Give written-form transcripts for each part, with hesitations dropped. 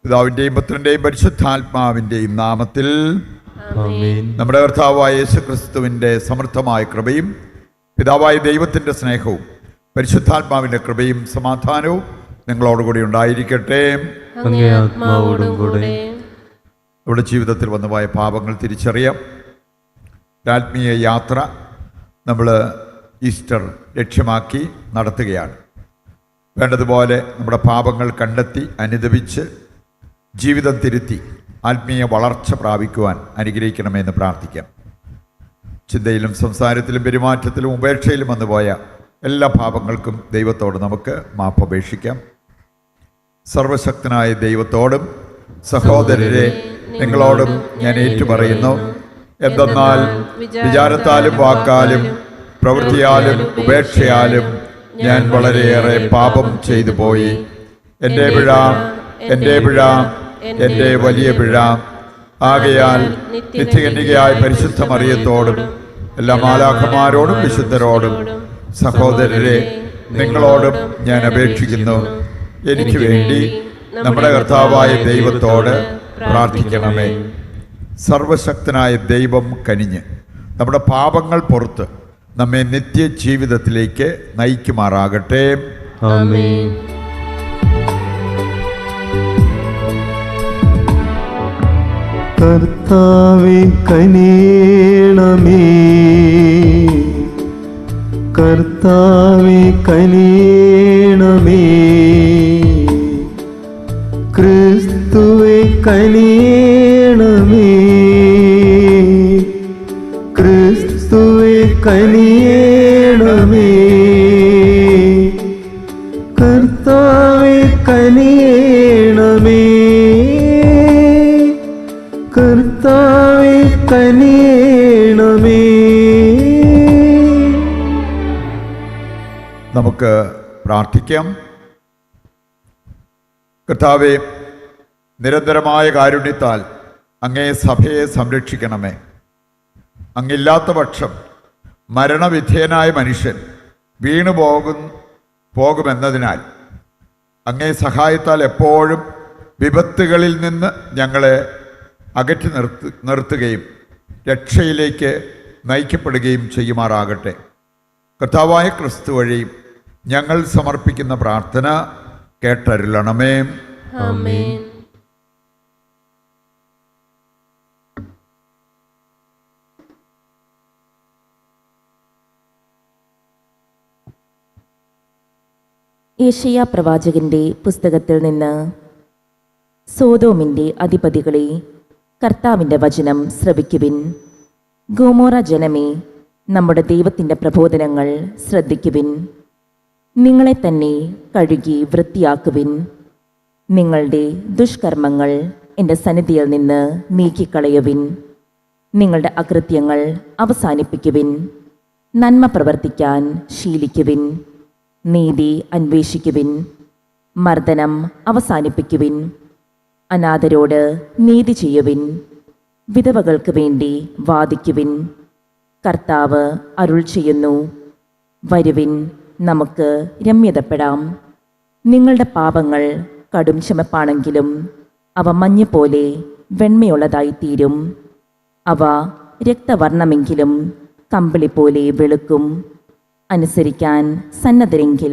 പിതാവിൻ്റെയും പുത്രൻ്റെയും പരിശുദ്ധാത്മാവിൻ്റെയും നാമത്തിൽ ആമേൻ. നമ്മുടെ കർത്താവായ യേശുക്രിസ്തുവിൻ്റെ സമൃദ്ധമായ കൃപയും പിതാവായ ദൈവത്തിൻ്റെ സ്നേഹവും പരിശുദ്ധാത്മാവിൻ്റെ കൃപയും സമാധാനവും നിങ്ങളോടുകൂടി ഉണ്ടായിരിക്കട്ടെ. അങ്ങേ ആത്മാവോടും കൂടെ. നമ്മുടെ ജീവിതത്തിൽ വന്നുപോയ പാപങ്ങൾ തിരിച്ചറിയാം. ആത്മീയ യാത്ര നമ്മൾ ഈസ്റ്റർ ലക്ഷ്യമാക്കി നടത്തുകയാണ്. വേണ്ടതുപോലെ നമ്മുടെ പാപങ്ങൾ കണ്ടെത്തി അനുദപിച്ച് ജീവിതം തിരുത്തി ആത്മീയ വളർച്ച പ്രാപിക്കുവാൻ അനുഗ്രഹിക്കണമെന്ന് പ്രാർത്ഥിക്കാം. ചിന്തയിലും സംസാരത്തിലും പെരുമാറ്റത്തിലും ഉപേക്ഷയിലും വന്നുപോയ എല്ലാ പാപങ്ങൾക്കും ദൈവത്തോട് നമുക്ക് മാപ്പപേക്ഷിക്കാം. സർവശക്തനായ ദൈവത്തോടും സഹോദരരെ നിങ്ങളോടും ഞാൻ ഏറ്റുപറയുന്നു. എന്തെന്നാൽ വിചാരത്താലും വാക്കാലും പ്രവൃത്തിയാലും ഉപേക്ഷയാലും ഞാൻ വളരെയേറെ പാപം ചെയ്തു പോയി. എൻ്റെ പിഴ, എൻ്റെ പിഴ, എൻ്റെ വലിയ പിഴ. ആകയാൽ നിത്യകന്യകയായ പരിശുദ്ധ മറിയത്തോടും എല്ലാ മാലാഖമാരോടും വിശുദ്ധരോടും സഹോദരരെ നിങ്ങളോടും ഞാൻ അപേക്ഷിക്കുന്നു, എനിക്ക് വേണ്ടി നമ്മുടെ കർത്താവായ ദൈവത്തോട് പ്രാർത്ഥിക്കണമേ. സർവശക്തനായ ദൈവം കനിഞ്ഞ് നമ്മുടെ പാപങ്ങൾ പുറത്ത് നമ്മെ നിത്യജീവിതത്തിലേക്ക് നയിക്കുമാറാകട്ടെ. ആമേൻ. കർത്താവേ കനിയണമേ, കർത്താവേ കനിയണമേ, ക്രിസ്തുവേ കനിയണമേ, ക്രിസ്തുവേ കനിയണമേ, കർത്താവേ കനിയണമേ, കർത്താവേ കനിയണമേ. നമുക്ക് പ്രാർത്ഥിക്കാം. കർത്താവേ, നിരന്തരമായ കാരുണ്യത്താൽ അങ്ങേ സഭയെ സംരക്ഷിക്കണമേ. അങ്ങില്ലാത്ത പക്ഷം മരണവിധേയനായ മനുഷ്യൻ വീണു പോകുമെന്നതിനാൽ അങ്ങേ സഹായത്താൽ എപ്പോഴും വിപത്തുകളിൽ നിന്ന് ഞങ്ങളെ അകറ്റി നിർത്തുകയും രക്ഷയിലേക്ക് നയിക്കപ്പെടുകയും ചെയ്യുമാറാകട്ടെ. കർത്താവായ ക്രിസ്തു വഴി ഞങ്ങൾ സമർപ്പിക്കുന്ന പ്രാർത്ഥന കേട്ടരുളണമേ. ആമേൻ. യെശയ്യാ പ്രവാചകന്റെ പുസ്തകത്തിൽ നിന്ന്. സോദോമിൻ്റെ അധിപതികളെ, കർത്താവിൻ്റെ വചനം ശ്രവിക്കുവിൻ. ഗോമോറ ജനമേ, നമ്മുടെ ദൈവത്തിൻ്റെ പ്രബോധനങ്ങൾ ശ്രദ്ധിക്കുവിൻ. നിങ്ങളെ തന്നെ കഴുകി വൃത്തിയാക്കുവിൻ. നിങ്ങളുടെ ദുഷ്കർമ്മങ്ങൾ എൻ്റെ സന്നിധിയിൽ നിന്ന് നീക്കിക്കളയുവിൻ. നിങ്ങളുടെ അകൃത്യങ്ങൾ അവസാനിപ്പിക്കുവിൻ. നന്മ പ്രവർത്തിക്കാൻ ശീലിക്കുവിൻ. നീതി അന്വേഷിക്കുവിൻ. മർദ്ദനം അവസാനിപ്പിക്കുവിൻ. അനാഥരോട് നീതി ചെയ്യുവിൻ. വിധവകൾക്ക് വേണ്ടി വാദിക്കുവിൻ. കർത്താവ് അരുൾ ചെയ്യുന്നു, വരുവിൻ, നമുക്ക് രമ്യതപ്പെടാം. നിങ്ങളുടെ പാപങ്ങൾ കടും ചുമപ്പാണെങ്കിലും അവ മഞ്ഞ് പോലെ വെണ്മയുള്ളതായിത്തീരും. അവ രക്തവർണ്ണമെങ്കിലും കമ്പിളി പോലെ വെളുക്കും. അനുസരിക്കാൻ സന്നദ്ധരെങ്കിൽ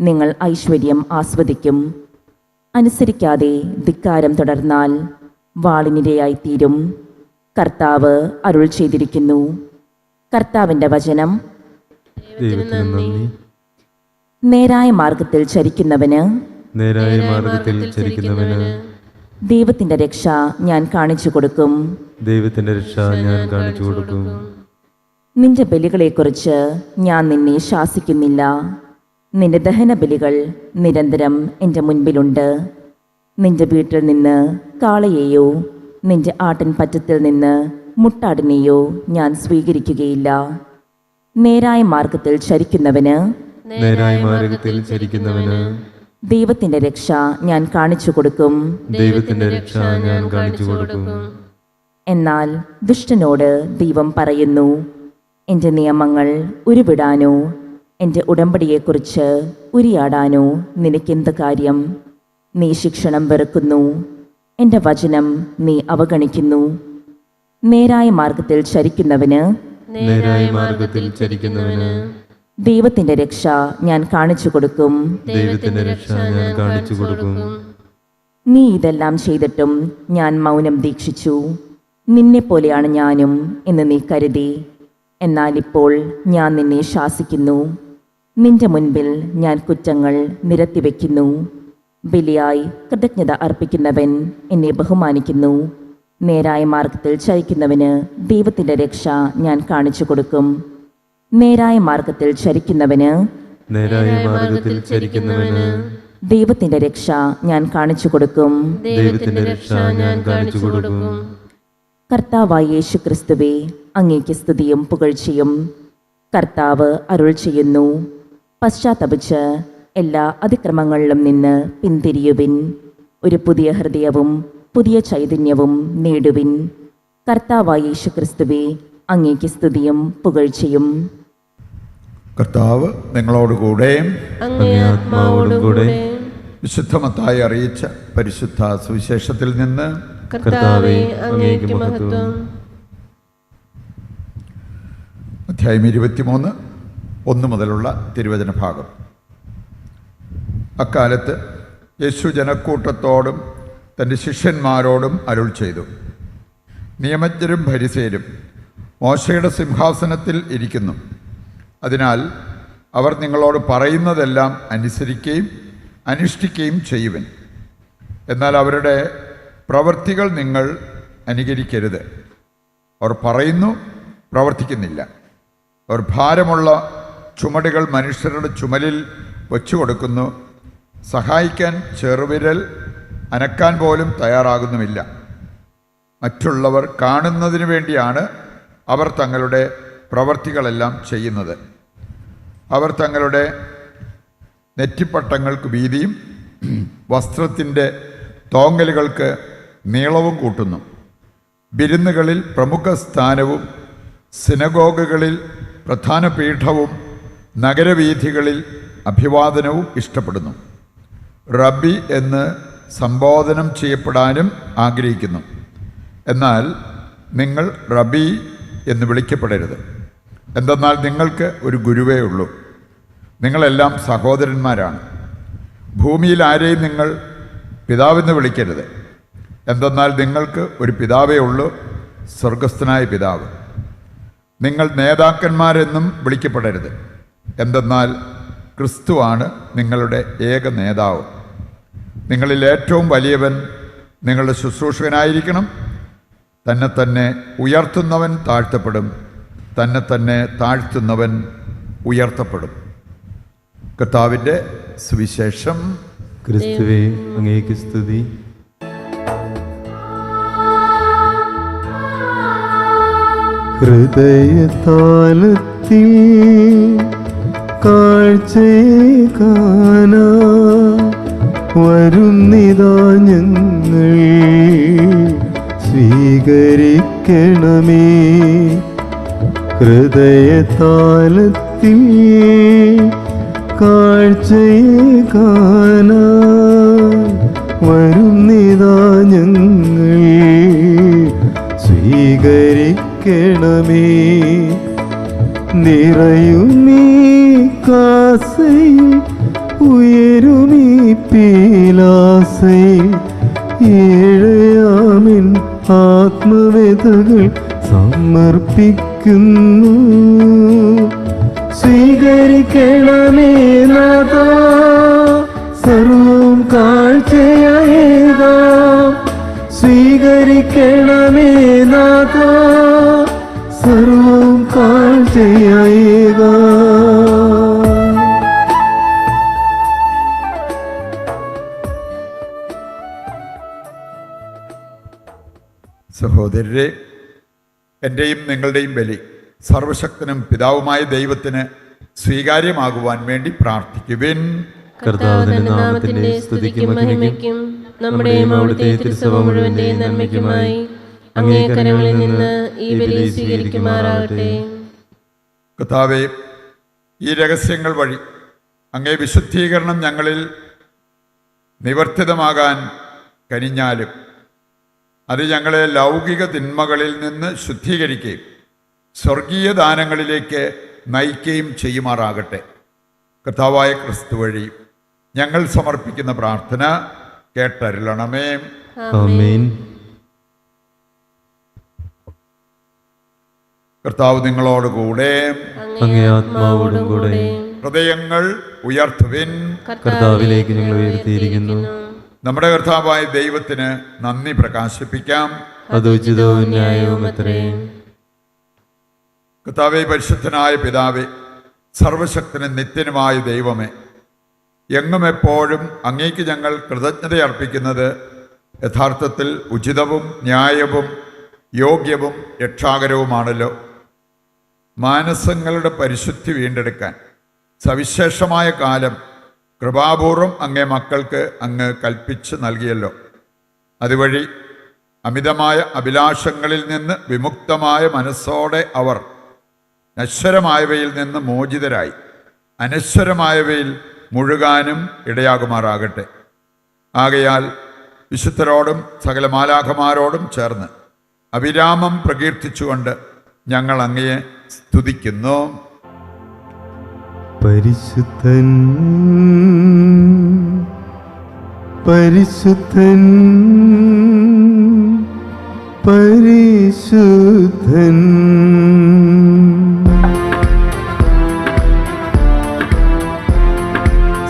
നിങ്ങൾ ഐശ്വര്യം ആസ്വദിക്കും. അനുസരിക്കാതെ ധിക്കാരം തുടർന്നാൽ വാളിനിരയായിത്തീരും. കർത്താവ് അരുൾ ചെയ്തിരിക്കുന്നു. കർത്താവിൻ്റെ വചനം. ദൈവത്തിന് നന്ദി. നേരായ മാർഗത്തിൽ ചരിക്കുന്നവന്, നേരായ മാർഗത്തിൽ ചരിക്കുന്നവന് ദൈവത്തിൻ്റെ രക്ഷ ഞാൻ കാണിച്ചു കൊടുക്കും. ദൈവത്തിന്റെ രക്ഷ ഞാൻ കാണിച്ചു കൊടുക്കും. നിന്റെ ബലികളെക്കുറിച്ച് ഞാൻ നിന്നെ ശാസിക്കുന്നില്ല. നിന്റെ ദഹന ബലികൾ നിരന്തരം എൻ്റെ മുൻപിലുണ്ട്. നിന്റെ വീട്ടിൽ നിന്ന് കാളയെയോ നിന്റെ ആട്ടിൻ പറ്റത്തിൽ നിന്ന് മുട്ടാടിനെയോ ഞാൻ സ്വീകരിക്കുകയില്ല. നേരായ മാർഗത്തിൽ ചരിക്കുന്നവന്, നേരായ മാർഗത്തിൽ ചരിക്കുന്നവന് ദൈവത്തിൻ്റെ രക്ഷ ഞാൻ കാണിച്ചു കൊടുക്കും. ദൈവത്തിന്റെ രക്ഷ ഞാൻ കാണിച്ചു കൊടുക്കും. എന്നാൽ ദുഷ്ടനോട് ദൈവം പറയുന്നു, എൻ്റെ നിയമങ്ങൾ ഉരുവിടാനോ എൻ്റെ ഉടമ്പടിയെക്കുറിച്ച് ഉരിയാടാനോ നിനക്കെന്ത് കാര്യം? നീ ശിക്ഷണം വെറുക്കുന്നു, എൻ്റെ വചനം നീ അവഗണിക്കുന്നു. നേരായ മാർഗത്തിൽ ചരിക്കുന്നവന് നേരായ മാർഗത്തിൽ ചരിക്കുന്നവന് ദൈവത്തിൻ്റെ രക്ഷ ഞാൻ കാണിച്ചു കൊടുക്കും. ദൈവത്തിന്റെ രക്ഷ ഞാൻ കാണിച്ചു കൊടുക്കും. നീ ഇതെല്ലാം ചെയ്തിട്ടും ഞാൻ മൗനം ദീക്ഷിച്ചു. നിന്നെപ്പോലെയാണ് ഞാനും എന്ന് നീ കരുതി. എന്നാൽ ഇപ്പോൾ ഞാൻ നിന്നെ ശാസിക്കുന്നു. നിന്റെ മുൻപിൽ ഞാൻ കുറ്റങ്ങൾ നിരത്തിവെക്കുന്നു. ബലിയായി കൃതജ്ഞത അർപ്പിക്കുന്നവൻ എന്നെ ബഹുമാനിക്കുന്നു. നേരായ മാർഗത്തിൽ ചരിക്കുന്നവന് ദൈവത്തിൻ്റെ രക്ഷ ഞാൻ കാണിച്ചു കൊടുക്കും. നേരായ മാർഗത്തിൽ ചരിക്കുന്നവന് നേരായ മാർഗത്തിൽ ചരിക്കുന്നവന് ദൈവത്തിൻ്റെ രക്ഷ ഞാൻ കാണിച്ചു കൊടുക്കും. ദൈവത്തിന്റെ രക്ഷ ഞാൻ കാണിച്ചു കൊടുക്കും. കർത്താവായ യേശു ക്രിസ്തുവേ, അങ്ങേക്ക് സ്തുതിയും പുകഴ്ചയും. കർത്താവ് അരുൾ ചെയ്യുന്നു, പശ്ചാത്തപിച്ച് എല്ലാ അതിക്രമങ്ങളിലും നിന്ന് പിന്തിരിയുവിൻ. ഒരു പുതിയ ഹൃദയവും പുതിയ ചൈതന്യവും നേടുവിൻ. കർത്താവായ യേശു ക്രിസ്തുവേ, അങ്ങേക്ക് സ്തുതിയും പുകഴ്ചയും. കർത്താവ് നിങ്ങളോടുകൂടെ. അങ്ങേ ആത്മാവോടും കൂടെ. വിശുദ്ധ മത്തായി അറിയിച്ച പരിശുദ്ധ സുവിശേഷത്തിൽ നിന്ന് കർത്താവേ, അങ്ങേക്ക് മഹത്വം. അധ്യായം 23 1 മുതലുള്ള തിരുവചന ഭാഗം. അക്കാലത്ത് യേശു ജനക്കൂട്ടത്തോടും തൻ്റെ ശിഷ്യന്മാരോടും അരുൾ ചെയ്തു, നിയമജ്ഞരും ഫരിസേയരും മോശയുടെ സിംഹാസനത്തിൽ ഇരിക്കുന്നു. അതിനാൽ അവർ നിങ്ങളോട് പറയുന്നതെല്ലാം അനുസരിക്കുകയും അനുഷ്ഠിക്കുകയും ചെയ്യുവൻ. എന്നാൽ അവരുടെ പ്രവൃത്തികൾ നിങ്ങൾ അനുകരിക്കരുത്. അവർ പറയുന്നു, പ്രവർത്തിക്കുന്നില്ല. അവർ ഭാരമുള്ള ചുമടുകൾ മനുഷ്യരുടെ ചുമലിൽ വച്ചു കൊടുക്കുന്നു. സഹായിക്കാൻ ചെറുവിരൽ അനക്കാൻ പോലും തയ്യാറാകുന്നുമില്ല. മറ്റുള്ളവർ കാണുന്നതിന് വേണ്ടിയാണ് അവർ തങ്ങളുടെ പ്രവൃത്തികളെല്ലാം ചെയ്യുന്നത്. അവർ തങ്ങളുടെ നെറ്റിപ്പട്ടങ്ങൾക്ക് വീതിയും വസ്ത്രത്തിൻ്റെ തോങ്ങലുകൾക്ക് നീളവും കൂട്ടുന്നു. വിരുന്നുകളിൽ പ്രമുഖ സ്ഥാനവും സിനഗോഗുകളിൽ പ്രധാന പീഠവും നഗരവീഥികളിൽ അഭിവാദനവും ഇഷ്ടപ്പെടുന്നു. റബ്ബി എന്ന് സംബോധനം ചെയ്യപ്പെടാനും ആഗ്രഹിക്കുന്നു. എന്നാൽ നിങ്ങൾ റബ്ബി എന്ന് വിളിക്കപ്പെടരുത്. എന്തെന്നാൽ നിങ്ങൾക്ക് ഒരു ഗുരുവേ ഉള്ളൂ. നിങ്ങളെല്ലാം സഹോദരന്മാരാണ്. ഭൂമിയിൽ ആരെയും നിങ്ങൾ പിതാവെന്ന് വിളിക്കരുത്. എന്തെന്നാൽ നിങ്ങൾക്ക് ഒരു പിതാവേ ഉള്ളൂ, സ്വർഗസ്ഥനായ പിതാവ്. നിങ്ങൾ നേതാക്കന്മാരെന്നും വിളിക്കപ്പെടരുത്. എന്തെന്നാൽ ക്രിസ്തുവാണ് നിങ്ങളുടെ ഏക നേതാവ്. നിങ്ങളിൽ ഏറ്റവും വലിയവൻ നിങ്ങളുടെ ശുശ്രൂഷകനായിരിക്കണം. തന്നെ ഉയർത്തുന്നവൻ താഴ്ത്തപ്പെടും, തന്നെ താഴ്ത്തുന്നവൻ ഉയർത്തപ്പെടും. കർത്താവിൻ്റെ സുവിശേഷം. ക്രിസ്തുവേ, അങ്ങേക്ക് സ്തുതി. ഹൃദയതാലത്തിൽ കാഴ്ചയേകാനാ വരുന്നിതാ ഞങ്ങൾ, സ്വീകരിക്കണമേ. ഹൃദയതാലത്തിൽ കാഴ്ചയേകാനാ വരുന്നിതാ ഞങ്ങൾ, സ്വീകരിക്കണമേ. നിറയുമീ കാസയിൽ ഉയരുമീ പീലാസയിൽ, ഏഴയാമിൻ ആത്മവേദകൾ സമർപ്പിക്കുന്നു. സ്വീകരിക്കണമേ നാഥാ, സർവം കാഴ്ചയായേകാം. സ്വീകരിക്കണമേ നാഥാ, സർവം കാഴ്ചയായേകാം. സഹോദരരെ, എൻ്റെയും നിങ്ങളുടെയും ബലി സർവശക്തനും പിതാവുമായ ദൈവത്തിന് സ്വീകാര്യമാകുവാൻ വേണ്ടി പ്രാർത്ഥിക്കുവിൻ. കർത്താവിന്റെ നാമത്തിന്റെ സ്തുതിക്കും മഹിമയ്ക്കും നമ്മുടെയും അവിടുത്തെ തിരുസഭ മുഴുവന്റെയും നന്മയ്ക്കുമായി അങ്ങേ കരങ്ങളിൽ നിന്ന് ഈ ബലി സ്വീകരിക്കുമാറാകട്ടെ. കർത്താവേ, ഈ രഹസ്യങ്ങൾ വഴി അങ്ങേ വിശുദ്ധീകരണം ഞങ്ങളിൽ നിവർത്തിതമാകാൻ കനിഞ്ഞാലും അത് ഞങ്ങളെ ലൗകിക തിന്മകളിൽ നിന്ന് ശുദ്ധീകരിക്കുകയും സ്വർഗീയ ദാനങ്ങളിലേക്ക് നയിക്കുകയും ചെയ്യുമാറാകട്ടെ. കർത്താവായ ക്രിസ്തു വഴി ഞങ്ങൾ സമർപ്പിക്കുന്ന പ്രാർത്ഥന കേട്ടരുളണമേ. ആമേൻ. കർത്താവ് നിങ്ങളോടുകൂടെ, അങ്ങേ ആത്മാവോടും കൂടെ. ഹൃദയങ്ങൾ ഉയർത്തുവിൻ. കർത്താവിലേക്ക് ഞങ്ങൾ ഉയർത്തിയിരിക്കുന്നു. നമ്മുടെ കർത്താവായ ദൈവത്തിന് നന്ദി പ്രകാശിപ്പിക്കാം. അത് ഉചിതവും ന്യായവും അത്രേ. കർത്താവേ, പരിശുദ്ധനായ പിതാവേ, സർവശക്തനും നിത്യനുമായ ദൈവമേ, എങ്ങും എപ്പോഴും അങ്ങേക്ക് ഞങ്ങൾ കൃതജ്ഞതയർപ്പിക്കുന്നത് യഥാർത്ഥത്തിൽ ഉചിതവും ന്യായവും യോഗ്യവും രക്ഷാകരവുമാണല്ലോ. മാനസങ്ങളുടെ പരിശുദ്ധി വീണ്ടെടുക്കാൻ സവിശേഷമായ കാലം കൃപാപൂർവം അങ്ങേ മക്കൾക്ക് അങ്ങ് കൽപ്പിച്ച് നൽകിയല്ലോ. അതുവഴി അമിതമായ അഭിലാഷങ്ങളിൽ നിന്ന് വിമുക്തമായ മനസ്സോടെ അവർ നശ്വരമായവയിൽ നിന്ന് മോചിതരായി അനശ്വരമായവയിൽ മുഴുകാനും ഇടയാകുമാറാകട്ടെ. ആകയാൽ വിശുദ്ധരോടും സകല മാലാഖമാരോടും ചേർന്ന് അവിരാമം പ്രകീർത്തിച്ചുകൊണ്ട് ഞങ്ങൾ അങ്ങയെ സ്തുതിക്കുന്നു. പരിശുദ്ധൻ പരിശുദ്ധൻ പരിശുദ്ധൻ.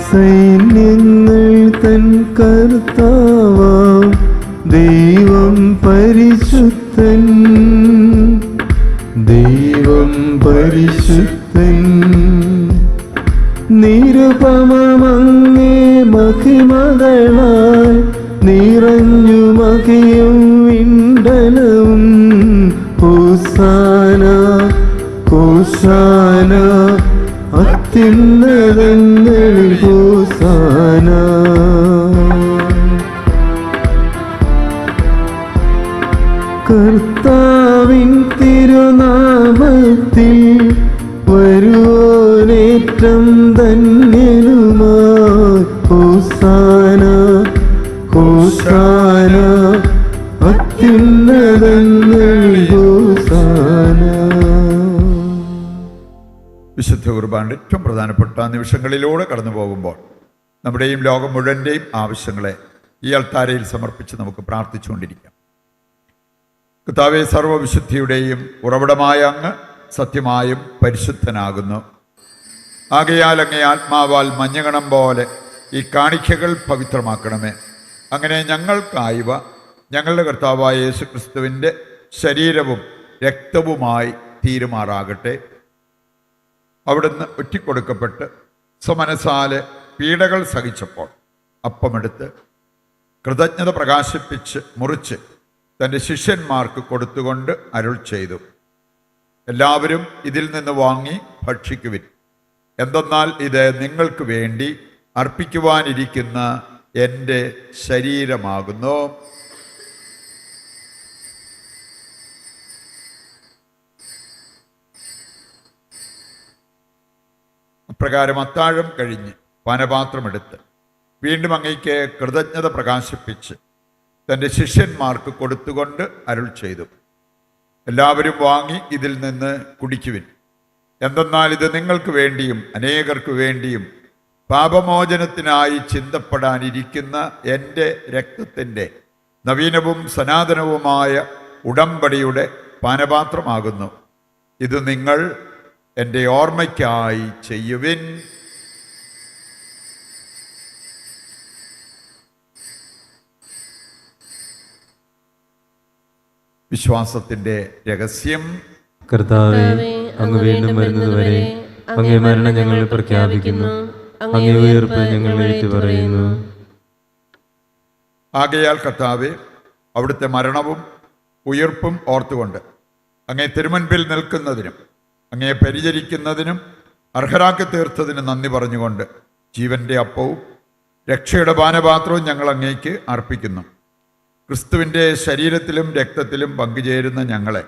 സൈന്യങ്ങൾ തൻ കർത്താവാം ദൈവം പരിശുദ്ധൻ, ദൈവം പരിശുദ്ധൻ. നിരുപമങ്ങേ മഹിമകളാൽ നിറഞ്ഞു മകയും വിണ്ടലവും. ഹോസാന ഹോസാന അത്യുന്നതങ്ങളിൽ ഹോസാന. കർത്താവിൻ തിരുനാമത്തിൽ വരുവോനേറ്റം ധന്യനുമായി. ഹോസാന ഹോസാന അത്യുന്നതങ്ങളിൽ ഹോസാന. വിശുദ്ധ കുർബാനയുടെ ഏറ്റവും പ്രധാനപ്പെട്ട നിമിഷങ്ങളിലൂടെ കടന്നു പോകുമ്പോൾ നമ്മുടെയും ലോകം മുഴുവൻ്റെയും ആവശ്യങ്ങളെ ഈ അൾത്താരയിൽ സമർപ്പിച്ച് നമുക്ക് പ്രാർത്ഥിച്ചുകൊണ്ടിരിക്കാം. കർത്താവേ, സർവ്വവിശുദ്ധിയുടെയും ഉറവിടമായ അങ്ങ് സത്യമായും പരിശുദ്ധനാകുന്നു. ആകയാൽ അങ്ങേ ആത്മാവാൽ മഞ്ഞകണം പോലെ ഈ കാണിക്കകൾ പവിത്രമാക്കണമേ. അങ്ങനെ ഞങ്ങൾക്കായവ ഞങ്ങളുടെ കർത്താവായ യേശുക്രിസ്തുവിൻ്റെ ശരീരവും രക്തവുമായി തീരുമാറാകട്ടെ. അവിടുന്ന് ഒറ്റിക്കൊടുക്കപ്പെട്ട് സ്വമനസാലെ പീഡകൾ സഹിച്ചപ്പോൾ അപ്പമെടുത്ത് കൃതജ്ഞത പ്രകാശിപ്പിച്ച് മുറിച്ച് തൻ്റെ ശിഷ്യന്മാർക്ക് കൊടുത്തുകൊണ്ട് അരുൾ ചെയ്തു, എല്ലാവരും ഇതിൽ നിന്ന് വാങ്ങി ഭക്ഷിക്കുവിൻ. എന്തെന്നാൽ ഇത് നിങ്ങൾക്ക് വേണ്ടി അർപ്പിക്കുവാനിരിക്കുന്ന എൻ്റെ ശരീരമാകുന്നു. അപ്രകാരം അത്താഴം കഴിഞ്ഞ് പാനപാത്രമെടുത്ത് വീണ്ടും അങ്ങയ്ക്ക് കൃതജ്ഞത പ്രകാശിപ്പിച്ച് തൻ്റെ ശിഷ്യന്മാർക്ക് കൊടുത്തുകൊണ്ട് അരുൾ ചെയ്തു, എല്ലാവരും വാങ്ങി ഇതിൽ നിന്ന് കുടിക്കുവിൻ. എന്തെന്നാൽ ഇത് നിങ്ങൾക്ക് വേണ്ടിയും അനേകർക്ക് വേണ്ടിയും പാപമോചനത്തിനായി ചിന്തപ്പെടാനിരിക്കുന്ന എൻ്റെ രക്തത്തിൻ്റെ നവീനവും സനാതനവുമായ ഉടമ്പടിയുടെ പാനപാത്രമാകുന്നു. ഇത് നിങ്ങൾ എൻ്റെ ഓർമ്മയ്ക്കായി ചെയ്യുവിൻ. വിശ്വാസത്തിൻ്റെ രഹസ്യം. കർത്താവേ, അങ്ങ് വീണ്ടും വരുന്നതുവരെ അങ്ങേ മരണം ഞങ്ങൾ പ്രഖ്യാപിക്കുന്നു, അങ്ങേ ഉയർപ്പ് ഞങ്ങൾ ഏറ്റുപറയുന്നു. ആകയാൽ കർത്താവേ, അവിടുത്തെ മരണവും ഉയർപ്പും ഓർത്തുകൊണ്ട് അങ്ങേ തിരുമുൻപിൽ നിൽക്കുന്നതിനും അങ്ങയെ പരിചരിക്കുന്നതിനും അർഹരാക്കി തീർത്തതിന് നന്ദി പറഞ്ഞുകൊണ്ട് ജീവൻ്റെ അപ്പവും രക്ഷയുടെ പാനപാത്രവും ഞങ്ങൾ അങ്ങേക്ക് അർപ്പിക്കുന്നു. ക്രിസ്തുവിൻ്റെ ശരീരത്തിലും രക്തത്തിലും പങ്കുചേരുന്ന ഞങ്ങളെ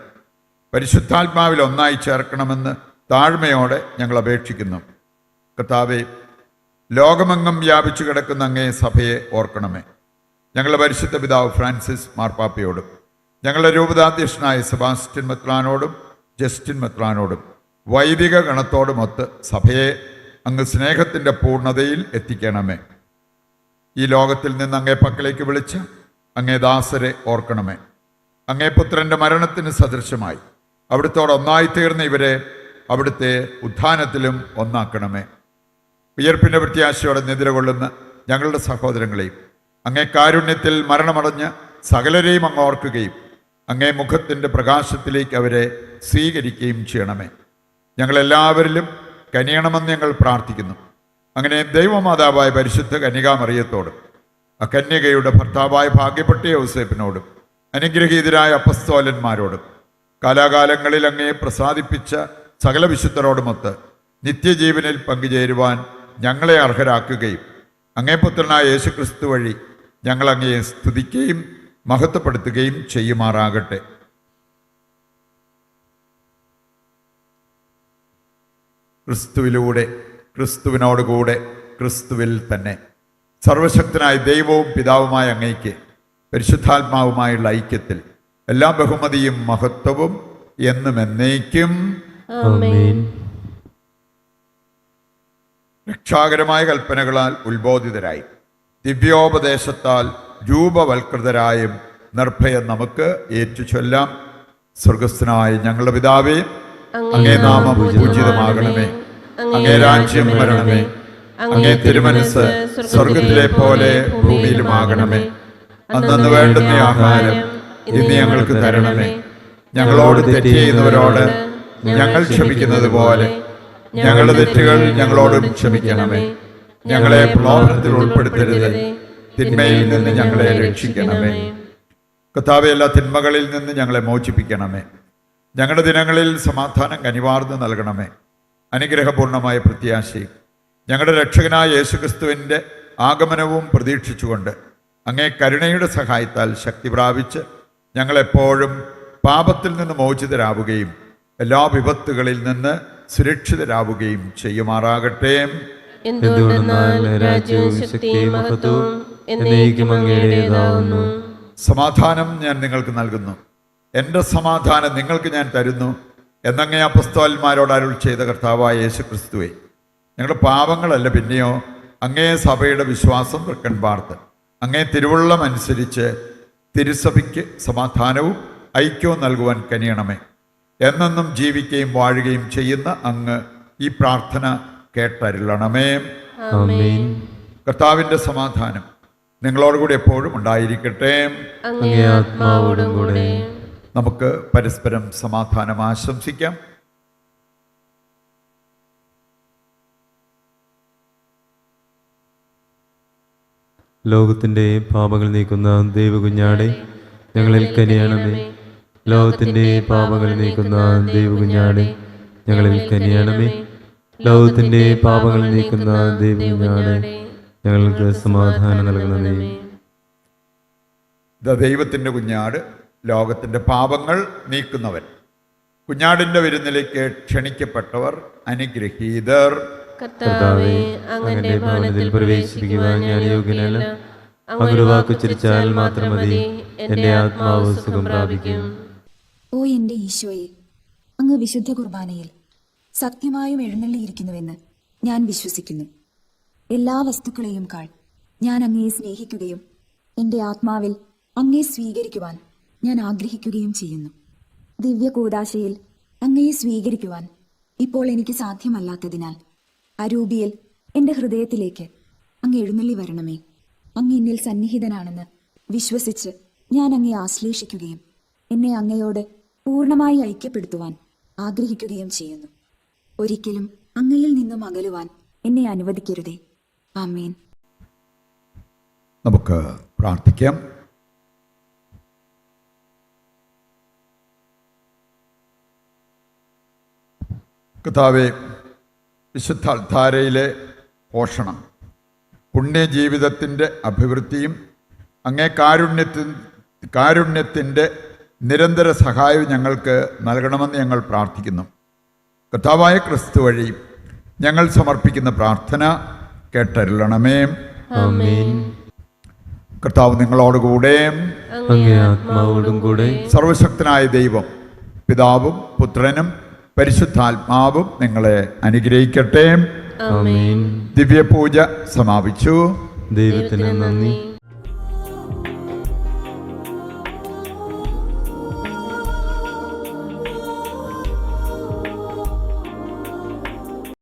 പരിശുദ്ധാത്മാവിൽ ഒന്നായി ചേർക്കണമെന്ന് താഴ്മയോടെ ഞങ്ങൾ അപേക്ഷിക്കുന്നു. കർത്താവേ, ലോകമെങ്ങും വ്യാപിച്ചു കിടക്കുന്ന അങ്ങേ സഭയെ ഓർക്കണമേ. ഞങ്ങളുടെ പരിശുദ്ധ പിതാവ് ഫ്രാൻസിസ് മാർപ്പാപ്പയോടും ഞങ്ങളുടെ രൂപതാധ്യക്ഷനായ സെബാസ്റ്റ്യൻ മെത്രാനോടും ജസ്റ്റിൻ മെത്രാനോടും വൈദിക ഗണത്തോടുമൊത്ത് സഭയെ അങ്ങ് സ്നേഹത്തിൻ്റെ പൂർണ്ണതയിൽ എത്തിക്കണമേ. ഈ ലോകത്തിൽ നിന്ന് അങ്ങേ പക്കലേക്ക് വിളിച്ച് അങ്ങേ ദാസരെ ഓർക്കണമേ. അങ്ങേ പുത്രൻ്റെ മരണത്തിന് സദൃശമായി അവിടുത്തോട് ഒന്നായിത്തീർന്ന ഇവരെ അവിടുത്തെ ഉത്ഥാനത്തിലും ഒന്നാക്കണമേ. ഉയർപ്പിൻ്റെ പ്രത്യാശയോടെ നിദ്രകൊള്ളുന്ന ഞങ്ങളുടെ സഹോദരങ്ങളെയും അങ്ങേ കാരുണ്യത്തിൽ മരണമടഞ്ഞ് സകലരെയും അങ്ങ് ഓർക്കുകയും അങ്ങേ മുഖത്തിൻ്റെ പ്രകാശത്തിലേക്ക് അവരെ സ്വീകരിക്കുകയും ചെയ്യണമേ. ഞങ്ങളെല്ലാവരിലും കനിയണമെന്ന് ഞങ്ങൾ പ്രാർത്ഥിക്കുന്നു. അങ്ങനെ ദൈവമാതാവായ പരിശുദ്ധ കന്യകാമറിയത്തോടും അകന്യകയുടെ ഭർത്താവായ ഭാഗ്യപ്പെട്ട യൗസേപ്പിനോടും അനുഗ്രഹീതരായ അപ്പസ്തോലന്മാരോടും കാലാകാലങ്ങളിൽ അങ്ങേ പ്രസാദിപ്പിച്ച സകല വിശുദ്ധരോടുമൊത്ത് നിത്യജീവനിൽ പങ്കുചേരുവാൻ ഞങ്ങളെ അർഹരാക്കുകയും അങ്ങേ പുത്രനായ യേശുക്രിസ്തു വഴി ഞങ്ങൾ അങ്ങയെ സ്തുതിക്കുകയും മഹത്വപ്പെടുത്തുകയും ചെയ്യുമാറാകട്ടെ. ക്രിസ്തുവിലൂടെ, ക്രിസ്തുവിനോടുകൂടെ, ക്രിസ്തുവിൽ തന്നെ സർവശക്തനായ ദൈവവും പിതാവുമായ അങ്ങയ്ക്ക് പരിശുദ്ധാത്മാവുമായുള്ള ഐക്യത്തിൽ എല്ലാ ബഹുമതിയും മഹത്വവും എന്നും എന്നേക്കും ആമേൻ. രക്ഷാകരമായ കൽപ്പനകളാൽ ഉത്ബോധിതരായി ദിവ്യോപദേശത്താൽ രൂപവൽകൃതരായും നിർഭയം നമുക്ക് ഏറ്റുചൊല്ലാം. സ്വർഗസ്ഥനായ ഞങ്ങളുടെ പിതാവേ, അങ്ങേ നാമം പൂജിതമാകണമേ. അങ്ങേ രാജ്യം വരണമേ. അങ്ങേ തിരുമനസ് സ്വർഗത്തിലെ പോലെ ഭൂമിയിലുമാകണമേ. അന്നു വേണ്ടുന്ന ആഹാരം ഇന്ന് ഞങ്ങൾക്ക് തരണമേ. ഞങ്ങളോട് തെറ്റ് ചെയ്യുന്നവരോട് ഞങ്ങൾ ക്ഷമിക്കുന്നത് പോലെ ഞങ്ങളുടെ തെറ്റുകൾ ഞങ്ങളോടും ക്ഷമിക്കണമേ. ഞങ്ങളെ പ്രലോഭനത്തിൽ ഉൾപ്പെടുത്തരുത്, തിന്മയിൽ നിന്ന് ഞങ്ങളെ രക്ഷിക്കണമേ. കർത്താവേ, എല്ലാ തിന്മകളിൽ നിന്ന് ഞങ്ങളെ മോചിപ്പിക്കണമേ. ഞങ്ങളുടെ ദിനങ്ങളിൽ സമാധാനം കനിവാർന്ന് നൽകണമേ. അനുഗ്രഹപൂർണമായ പ്രത്യാശയും ഞങ്ങളുടെ രക്ഷകനായ യേശുക്രിസ്തുവിൻ്റെ ആഗമനവും പ്രതീക്ഷിച്ചുകൊണ്ട് അങ്ങേ കരുണയുടെ സഹായത്താൽ ശക്തി പ്രാപിച്ച് ഞങ്ങളെപ്പോഴും പാപത്തിൽ നിന്ന് മോചിതരാവുകയും എല്ലാ വിപത്തുകളിൽ നിന്ന് സുരക്ഷിതരാവുകയും ചെയ്യുമാറാകട്ടെ. എന്തുകൊണ്ടെന്നാൽ രാജ്യവും ശക്തിയും മഹത്വവും എന്നേക്കും അങ്ങയുടേതാവുന്നു. സമാധാനം ഞാൻ നിങ്ങൾക്ക് നൽകുന്നു, എൻ്റെ സമാധാനം നിങ്ങൾക്ക് ഞാൻ തരുന്നു എന്നങ്ങേ അപ്പസ്തോലന്മാരോട് അരുൾ ചെയ്ത കർത്താവായ യേശുക്രിസ്തുവേ, ഞങ്ങളുടെ പാപങ്ങളല്ല പിന്നെയോ അങ്ങേ സഭയുടെ വിശ്വാസം തൃക്കൺ പാർത്ത് അങ്ങേ തിരുവുള്ളം അനുസരിച്ച് തിരുസഭയ്ക്ക് സമാധാനവും ഐക്യവും നൽകുവാൻ കനിയണമേ. എന്നെന്നും ജീവിക്കുകയും വാഴുകയും ചെയ്യുന്ന അങ്ങ് ഈ പ്രാർത്ഥന കേട്ടരുളണമേ. ആമേൻ. കർത്താവിൻ്റെ സമാധാനം നിങ്ങളോടുകൂടി എപ്പോഴും ഉണ്ടായിരിക്കട്ടെ. അങ്ങേ ആത്മാവോടും കൂടെ. നമുക്ക് പരസ്പരം സമാധാനം ആശംസിക്കാം. ലോകത്തിന്റെ പാപങ്ങൾ നീക്കുന്ന ദൈവകുഞ്ഞാടെ ഞങ്ങളിൽ കനിയണമേ. ലോകത്തിന്റെ പാപങ്ങൾ നീക്കുന്ന ദൈവകുഞ്ഞാടെ ഞങ്ങളിൽ കനിയണമേ. ലോകത്തിന്റെ പാപങ്ങൾ നീക്കുന്ന ദൈവകുഞ്ഞാടെ ഞങ്ങൾക്ക് സമാധാനം നൽകണമേ. ദൈവത്തിൻ്റെ കുഞ്ഞാട്, ലോകത്തിൻ്റെ പാപങ്ങൾ നീക്കുന്നവൻ. കുഞ്ഞാടിൻ്റെ വിരുന്നിലേക്ക് ക്ഷണിക്കപ്പെട്ടവർ അനുഗ്രഹീതർ. കർത്താവേ, അങ്ങന്റെ ഭവനത്തിൽ പ്രവേശിക്കുവാൻ ഞാൻ യോഗ്യനല്ല. അങ്ങയുടെ വാക്ക് ഉച്ചരിച്ചാൽ മാത്രം മതി, എന്റെ ആത്മാവ് സുഖം പ്രാപിക്കും. ഓ എൻ്റെ ഈശോയെ, അങ്ങ് വിശുദ്ധ കുർബാനയിൽ സത്യമായും എഴുന്നള്ളിയിരിക്കുന്നുവെന്ന് ഞാൻ വിശ്വസിക്കുന്നു. എല്ലാ വസ്തുക്കളെയും കാൾ ഞാൻ അങ്ങയെ സ്നേഹിക്കുകയും എൻ്റെ ആത്മാവിൽ അങ്ങയെ സ്വീകരിക്കുവാൻ ഞാൻ ആഗ്രഹിക്കുകയും ചെയ്യുന്നു. ദിവ്യ കൂദാശയിൽ അങ്ങയെ സ്വീകരിക്കുവാൻ ഇപ്പോൾ എനിക്ക് സാധ്യമല്ലാത്തതിനാൽ അരൂപിയിൽ എൻ്റെ ഹൃദയത്തിലേക്ക് അങ്ങ് എഴുന്നള്ളി വരണമേ. അങ്ങ് എന്നിൽ സന്നിഹിതനാണെന്ന് വിശ്വസിച്ച് ഞാൻ അങ്ങയെ ആശ്ലേഷിക്കുകയും എന്നെ അങ്ങയോട് പൂർണ്ണമായി ഐക്യപ്പെടുത്തുവാൻ ആഗ്രഹിക്കുകയും ചെയ്യുന്നു. ഒരിക്കലും അങ്ങയിൽ നിന്നും അകലുവാൻ എന്നെ അനുവദിക്കരുതേ. ആമേൻ. നമുക്ക് പ്രാർത്ഥിക്കാം. കർത്താവേ, വിശുദ്ധ അൾത്താരയിലെ പോഷണം പുണ്യജീവിതത്തിൻ്റെ അഭിവൃദ്ധിയും അങ്ങേ കാരുണ്യത്തിൻ്റെ നിരന്തര സഹായവും ഞങ്ങൾക്ക് നൽകണമെന്ന് ഞങ്ങൾ പ്രാർത്ഥിക്കുന്നു. കർത്താവായ ക്രിസ്തു വഴി ഞങ്ങൾ സമർപ്പിക്കുന്ന പ്രാർത്ഥന കേട്ടരുളണമേ. ആമേൻ. കർത്താവ് നിങ്ങളോടുകൂടെ. അങ്ങേ ആത്മാവോടും കൂടെ. സർവശക്തനായ ദൈവം പിതാവും പുത്രനും പരിശുദ്ധാത്മാവും നിങ്ങളെ അനുഗ്രഹിക്കട്ടെ. ആമേൻ. ദിവ്യപൂജ സമാപിച്ചു. ദൈവത്തിന് നന്ദി.